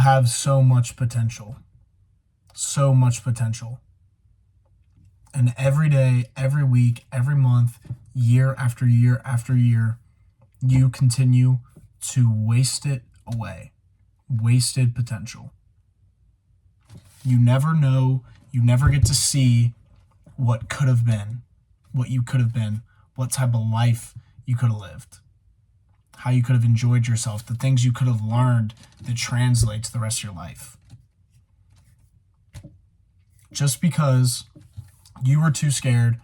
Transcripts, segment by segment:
have so much potential. So much potential. And every day, every week, every month, year after year after year, you continue to waste it away. Wasted potential. You never know, you never get to see what could have been, what you could have been, what type of life you could have lived, how you could have enjoyed yourself, the things you could have learned that translate to the rest of your life. Just because you were too scared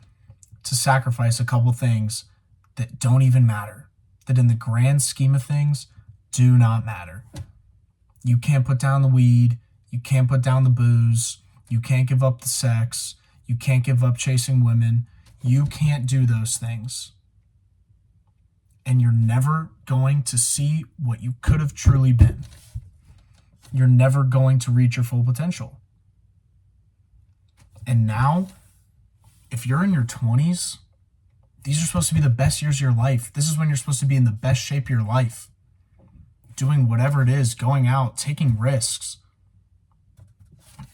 to sacrifice a couple things that don't even matter, that in the grand scheme of things do not matter. You can't put down the weed, you can't put down the booze, you can't give up the sex, you can't give up chasing women, you can't do those things. And you're never going to see what you could have truly been. You're never going to reach your full potential. And now, if you're in your 20s, these are supposed to be the best years of your life. This is when you're supposed to be in the best shape of your life. Doing whatever it is, going out, taking risks.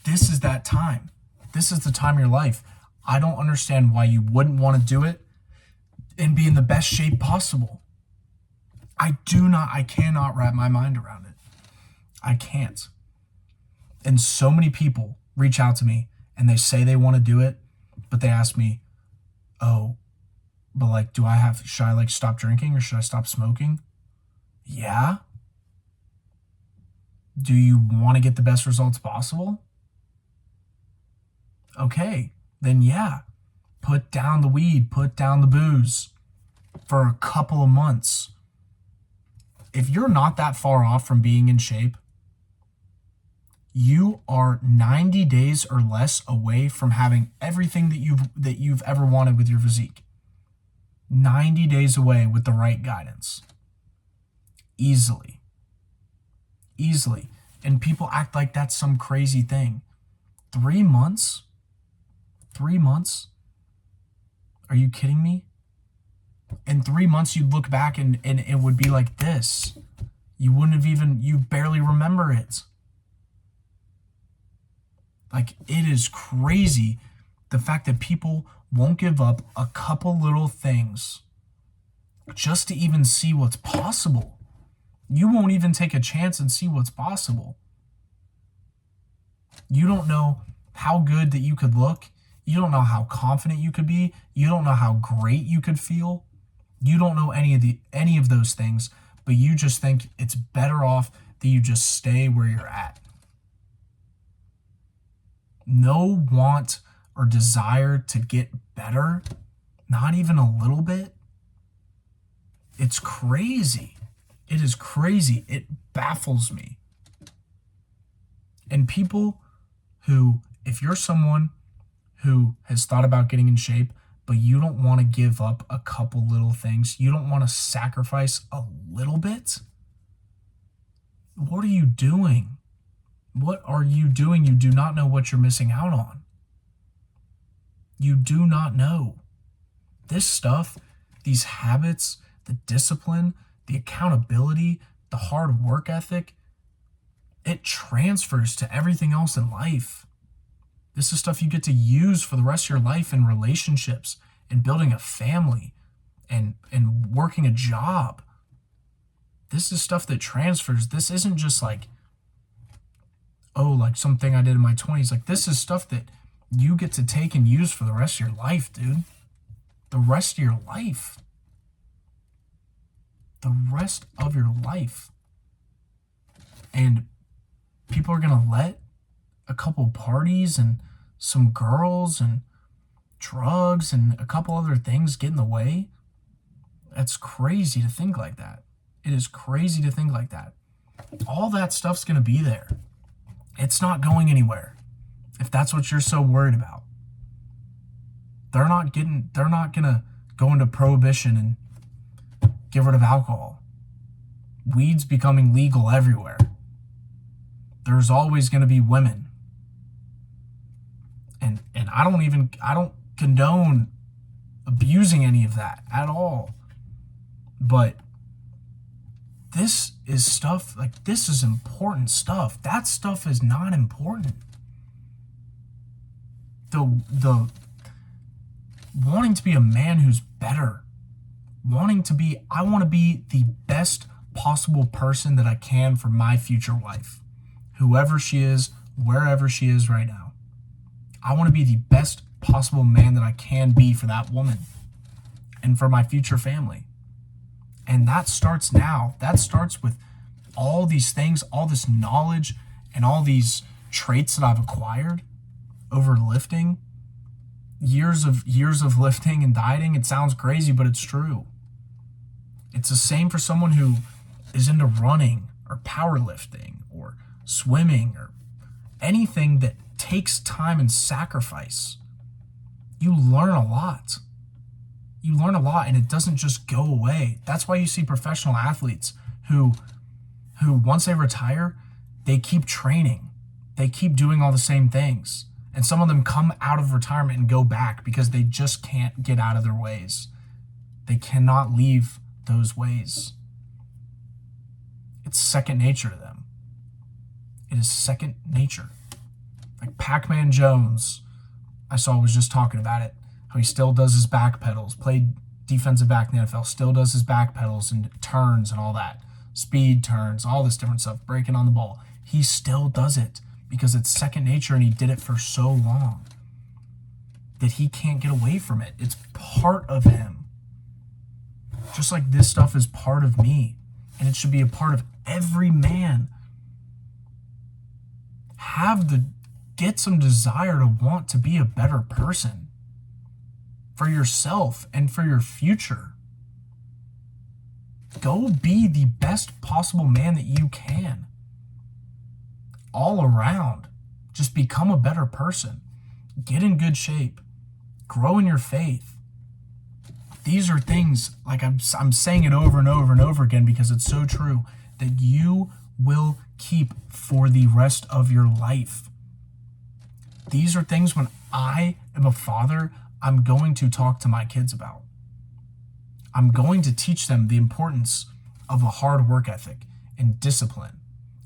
This is that time. This is the time of your life. I don't understand why you wouldn't want to do it and be in the best shape possible. I cannot wrap my mind around it. I can't. And so many people reach out to me and they say they want to do it, but they ask me, oh, but like, should I like stop drinking or should I stop smoking? Yeah. Do you want to get the best results possible? Okay, then yeah. Put down the weed, put down the booze for a couple of months. If you're not that far off from being in shape, you are 90 days or less away from having everything that you've ever wanted with your physique. 90 days away with the right guidance. Easily. And people act like that's some crazy thing. 3 months? 3 months? Are you kidding me? In 3 months, you'd look back and it would be like this. You barely remember it. Like, it is crazy the fact that people won't give up a couple little things just to even see what's possible. You won't even take a chance and see what's possible. You don't know how good that you could look. You don't know how confident you could be. You don't know how great you could feel. You don't know any of those things, but you just think it's better off that you just stay where you're at. No want or desire to get better, not even a little bit. It's crazy. It is crazy. It baffles me. And people who, if you're someone who has thought about getting in shape, but you don't want to give up a couple little things, you don't want to sacrifice a little bit, what are you doing? What are you doing? You do not know what you're missing out on. You do not know. This stuff, these habits, the discipline, the accountability, the hard work ethic, it transfers to everything else in life. This is stuff you get to use for the rest of your life in relationships and building a family and working a job. This is stuff that transfers. This isn't just like, oh, like something I did in my 20s. Like, this is stuff that you get to take and use for the rest of your life, dude. The rest of your life. The rest of your life. And people are going to let a couple parties and some girls and drugs and a couple other things get in the way. That's crazy to think like that. It is crazy to think like that. All that stuff's going to be there. It's not going anywhere. If that's what you're so worried about. They're not going to go into prohibition and get rid of alcohol. Weed's becoming legal everywhere. There's always going to be women. And I don't condone abusing any of that at all. But This is stuff, like, this is important stuff. That stuff is not important. The wanting to be a man who's better, I want to be the best possible person that I can for my future wife, whoever she is, wherever she is right now. I want to be the best possible man that I can be for that woman and for my future family. And that starts now. That starts with all these things, all this knowledge, and all these traits that I've acquired over lifting. Years of lifting and dieting. It sounds crazy, but it's true. It's the same for someone who is into running or powerlifting or swimming or anything that takes time and sacrifice. You learn a lot. You learn a lot, and it doesn't just go away. That's why you see professional athletes who once they retire, they keep training. They keep doing all the same things. And some of them come out of retirement and go back because they just can't get out of their ways. They cannot leave those ways. It's second nature to them. It is second nature. Like Pac-Man Jones, I saw was just talking about it. How he still does his back pedals, played defensive back in the NFL, still does his back pedals and turns and all that. Speed turns, all this different stuff, breaking on the ball. He still does it because it's second nature, and he did it for so long that he can't get away from it. It's part of him. Just like this stuff is part of me, and it should be a part of every man. Get some desire to want to be a better person for yourself and for your future. Go be the best possible man that you can. All around. Just become a better person. Get in good shape. Grow in your faith. These are things, like I'm saying it over and over and over again because it's so true, that you will keep for the rest of your life. These are things when I am a father, I'm going to talk to my kids about. I'm going to teach them the importance of a hard work ethic and discipline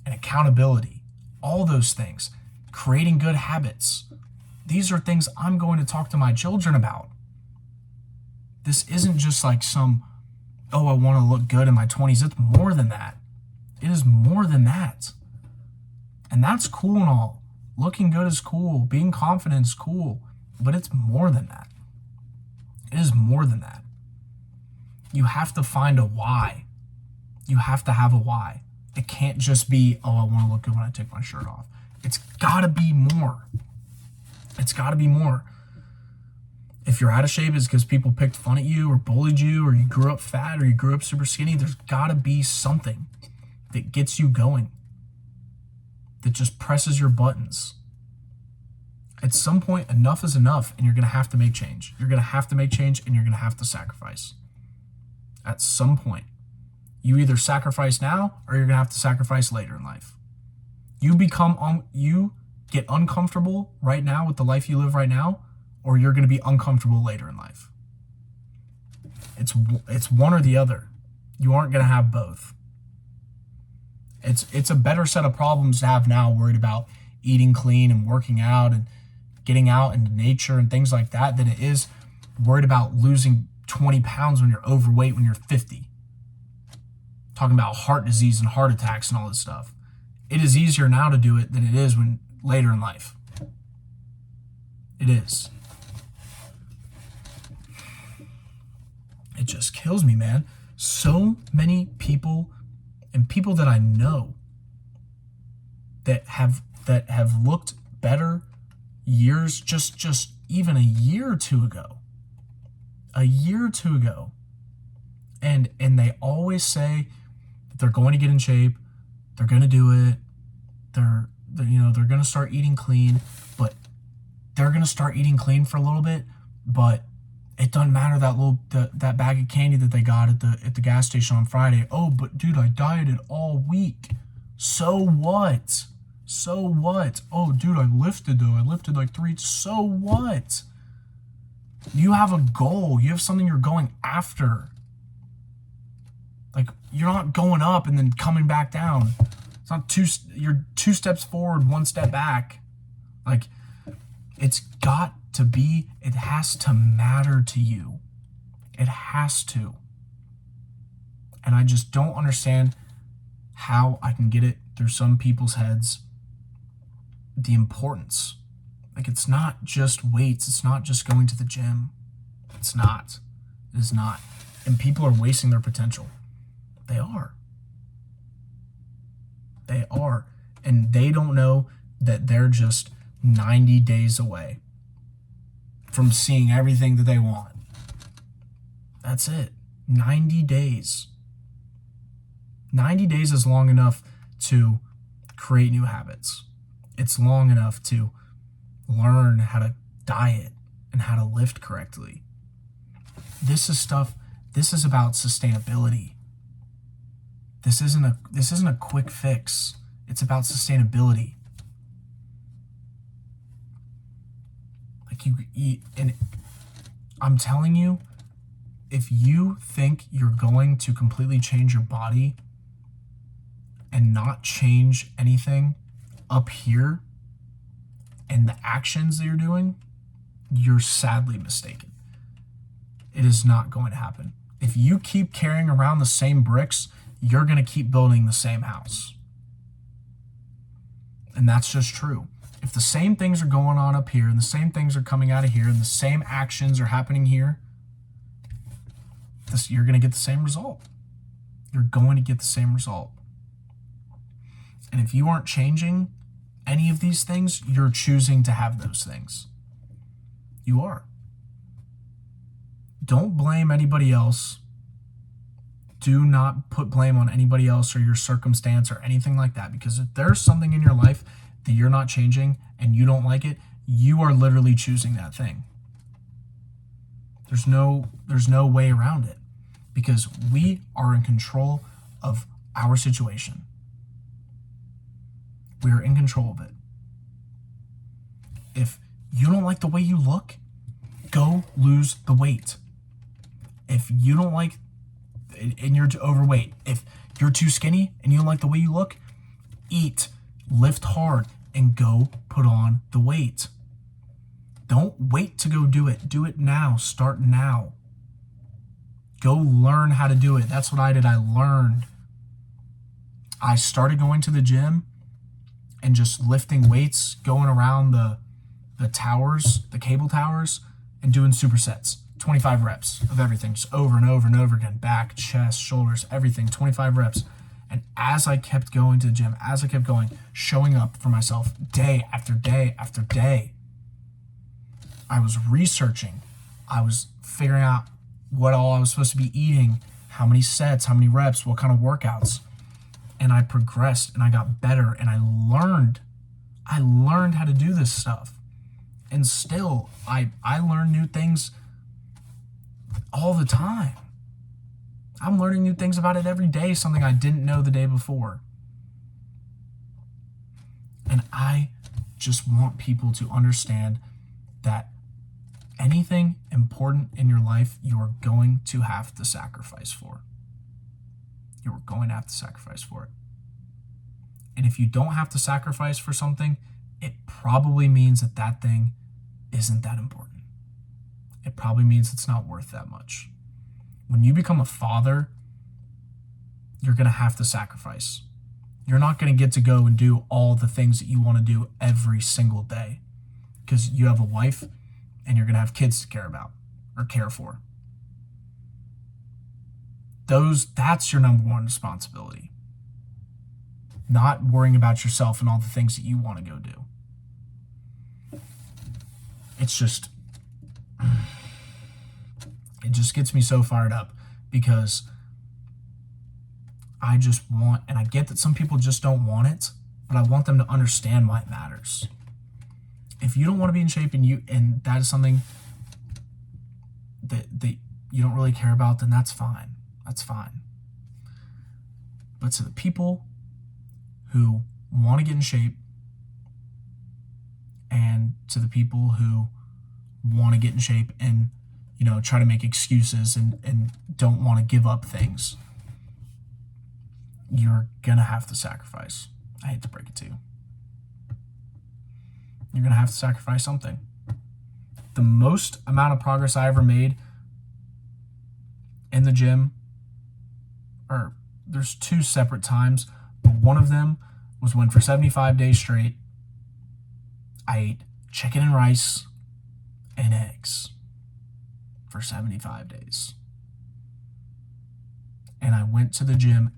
and accountability, all those things, creating good habits. These are things I'm going to talk to my children about. This isn't just like I want to look good in my 20s. It's more than that. It is more than that. And that's cool and all. Looking good is cool. Being confident is cool. But it's more than that. It is more than that. You have to find a why. You have to have a why. It can't just be, I want to look good when I take my shirt off. It's got to be more. It's got to be more. If you're out of shape, it's because people picked fun at you or bullied you or you grew up fat or you grew up super skinny. There's got to be something that gets you going, that just presses your buttons. At some point, enough is enough, and you're going to have to make change. You're going to have to make change, and you're going to have to sacrifice. At some point. You either sacrifice now, or you're going to have to sacrifice later in life. You get uncomfortable right now with the life you live right now, or you're going to be uncomfortable later in life. It's one or the other. You aren't going to have both. It's a better set of problems to have now, worried about eating clean and working out and getting out into nature and things like that, than it is worried about losing 20 pounds when you're overweight when you're 50. Talking about heart disease and heart attacks and all this stuff. It is easier now to do it than it is when later in life. It is. It just kills me, man. So many people, and people that I know, that have looked better years, just even a year or two ago. And they always say that they're going to get in shape, they're going to do it, they're going to start eating clean, but they're going to start eating clean for a little bit, but it doesn't matter that bag of candy that they got at the gas station on Friday. Oh, but dude, I dieted all week. So what? Oh, dude, I lifted though. I lifted like 3. So what? You have a goal. You have something you're going after. Like, you're not going up and then coming back down. It's not you're 2 steps forward, 1 step back. Like, it's got to be, it has to matter to you. It has to. And I just don't understand how I can get it through some people's heads, the importance. Like, it's not just weights. It's not just going to the gym. It's not. It is not. And people are wasting their potential. They are. They are. And they don't know that they're just 90 days away from seeing everything that they want. That's it. 90 days. 90 days is long enough to create new habits. It's long enough to learn how to diet and how to lift correctly. This is about sustainability. This isn't a quick fix. It's about sustainability. Like, and I'm telling you, if you think you're going to completely change your body and not change anything up here and the actions that you're doing, you're sadly mistaken. It is not going to happen. If you keep carrying around the same bricks, you're going to keep building the same house. And that's just true. If the same things are going on up here and the same things are coming out of here and the same actions are happening here, you're going to get the same result. You're going to get the same result. And if you aren't changing any of these things, you're choosing to have those things. You are. Don't blame anybody else. Do not put blame on anybody else or your circumstance or anything like that, because if there's something in your life that you're not changing and you don't like it, you are literally choosing that thing. There's no way around it, because we are in control of our situation. We are in control of it. If you don't like the way you look, go lose the weight. If you don't like, and you're overweight, if you're too skinny and you don't like the way you look, eat, lift hard, and go put on the weight. Don't wait to go do it. Do it now. Start now. Go learn how to do it. That's what I did. I learned. I started going to the gym and just lifting weights, going around the towers, the cable towers, and doing supersets. 25 reps of everything, just over and over and over again. Back, chest, shoulders, everything, 25 reps. And as I kept going to the gym, as I kept going, showing up for myself day after day after day, I was researching. I was figuring out what all I was supposed to be eating, how many sets, how many reps, what kind of workouts. And I progressed and I got better and I learned how to do this stuff. And still, I learn new things all the time. I'm learning new things about it every day, something I didn't know the day before. And I just want people to understand that anything important in your life, you are going to have to sacrifice for. You are going to have to sacrifice for it. And if you don't have to sacrifice for something, it probably means that that thing isn't that important. It probably means it's not worth that much. When you become a father, you're going to have to sacrifice. You're not going to get to go and do all the things that you want to do every single day, because you have a wife and you're going to have kids to care about or care for. That's your number one responsibility. Not worrying about yourself and all the things that you want to go do. It's just, it just gets me so fired up, because I just want, and I get that some people just don't want it, but I want them to understand why it matters. If you don't want to be in shape and that is something that you don't really care about, then that's fine. That's fine. But to the people who want to get in shape, and to the people who want to get in shape and, try to make excuses and don't want to give up things, you're going to have to sacrifice. I hate to break it to you. You're going to have to sacrifice something. The most amount of progress I ever made in the gym, or there's 2 separate times, but one of them was when for 75 days straight, I ate chicken and rice and eggs for 75 days. And I went to the gym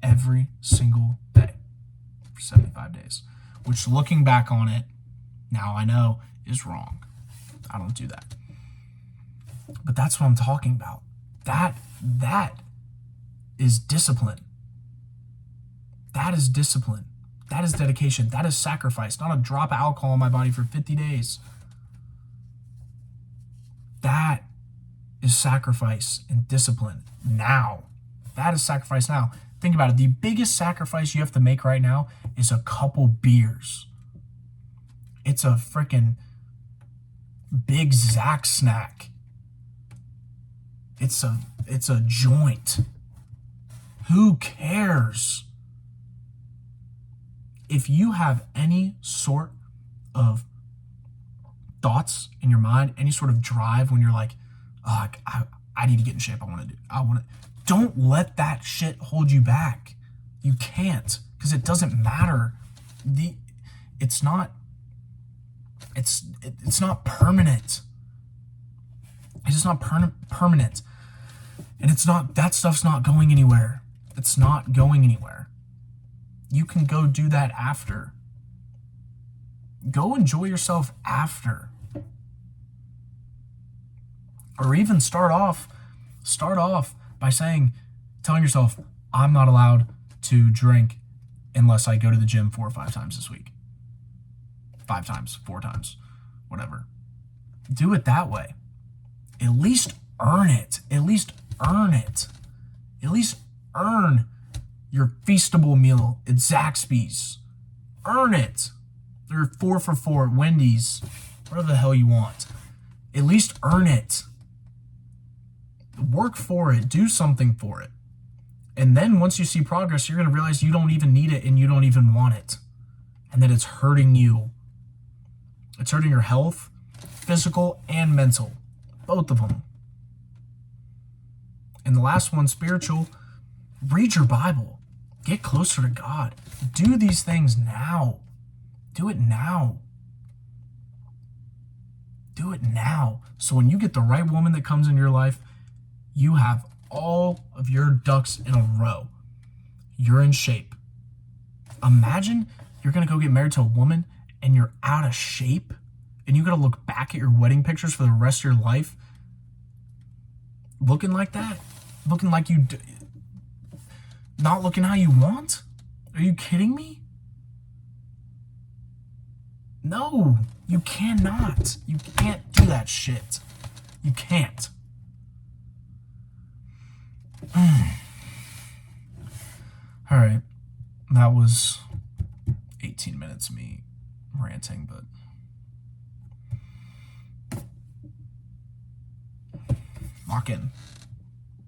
every single day for 75 days, which looking back on it, now I know is wrong. I don't do that. But that's what I'm talking about. That is discipline. That is discipline. That is dedication. That is sacrifice. Not a drop of alcohol in my body for 50 days. That is sacrifice and discipline now. That is sacrifice now. Think about it. The biggest sacrifice you have to make right now is a couple beers. It's a freaking Big Zack snack. It's a joint. Who cares? If you have any sort of thoughts in your mind, any sort of drive when you're like, oh, I need to get in shape. Don't let that shit hold you back. You can't, because it doesn't matter. It's not permanent. It's just not permanent. And that stuff's not going anywhere. It's not going anywhere. You can go do that after. Go enjoy yourself after. Or even start off by telling yourself, I'm not allowed to drink unless I go to the gym 4 or 5 times this week. 5 times, 4 times, whatever. Do it that way. At least earn it. At least earn it. At least earn your Feastable meal at Zaxby's. Earn it. Or 4 for $4 at Wendy's. Whatever the hell you want. At least earn it. Work for it. Do something for it. And then once you see progress, you're going to realize you don't even need it and you don't even want it. And that it's hurting you. It's hurting your health, physical and mental. Both of them. And the last one, spiritual. Read your Bible. Get closer to God. Do these things now. Do it now. Do it now. So when you get the right woman that comes in your life, you have all of your ducks in a row. You're in shape. Imagine you're going to go get married to a woman and you're out of shape and you got to look back at your wedding pictures for the rest of your life looking like that? Looking like not looking how you want? Are you kidding me? No, you cannot. You can't do that shit. You can't. All right. That was 18 minutes of me ranting, but lock in.